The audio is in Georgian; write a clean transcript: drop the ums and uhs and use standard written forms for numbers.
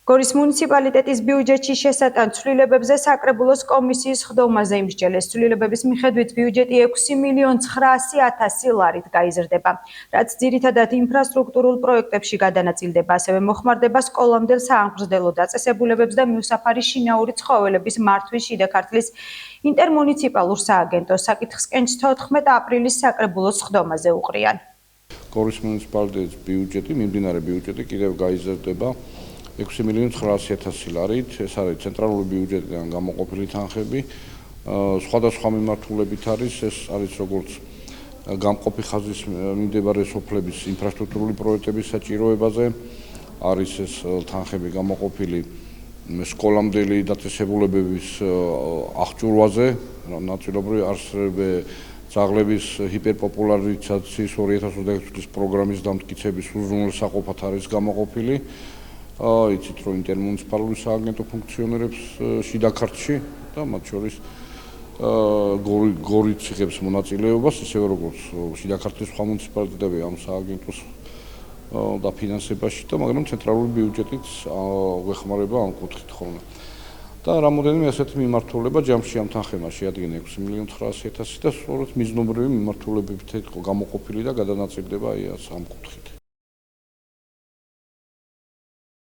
გორის მუნიციპალიტეტის ბიუჯეტში შესატან ცვლილებებზე საკრებულოს კომისიის ხდომაზე იმსჯელეს. ცვლილებების მიხედვით ბიუჯეტი 6.900.000 ლარით გაიზრდება, რაც ძირითადად ინფრასტრუქტურულ პროექტებში გადანაწილდება, ასევე მოხმარდება სკოლამდელ სააღმრთელო დაწესებულებებს და მიუსაფარი შინაური ცხოველების მართვის შიდა ქართლის ინტერმუნიციპალურ სააგენტოს. საკითხს კენჭს 14 აპრილის საკრებულოს ხდომაზე უყრიან. გორის მუნიციპალიტეტის ბიუჯეტი, მიმდინარე ბიუჯეტი კიდევ გაიზრდება 6.900.000 ლარით. ეს არის ცენტრალური ბიუჯეტიდან გამოყოფილი თანხები. სხვადასხვა მიმართულებით არის, ეს არის როგორც გამყოფი ხაზის მიმდებარე სოფლების ინფრასტრუქტურული პროექტების საჭიროებაზე, არის ეს თანხები გამოყოფილი სკოლამდელი დაწესებულებების აღჭურვაზე, ნაწილობრივ არსებობ ძაღლების ჰიპერპოპულარიზაციის 2026 წლის პროგრამის დამტკიცების უზრუნველსაყოფად არის გამოყოფილი. იცით, რომ ინტერმუნიციპალური სააგენტო ფუნქციონირებს შიდა ქართლში და მათ შორის გორიც იღებს მონაწილეობას, ისევე როგორც შიდა ქართლის სხვა მუნიციპალიტეტები ამ სააგენტოს დაფინანსებაში და მაგრამ ცენტრალური ბიუჯეტიც გვეხმარება ამ კუთხით ხოლმე. და რამოდენიმე ასეთი მიმართულება ჯამში ამ თანხებმა შეადგენა 6.900.000 და სწორედ მიზნობრივი მიმართულებებით იყო გამოყოფილი და გადანაწილდება ამ კუთხით.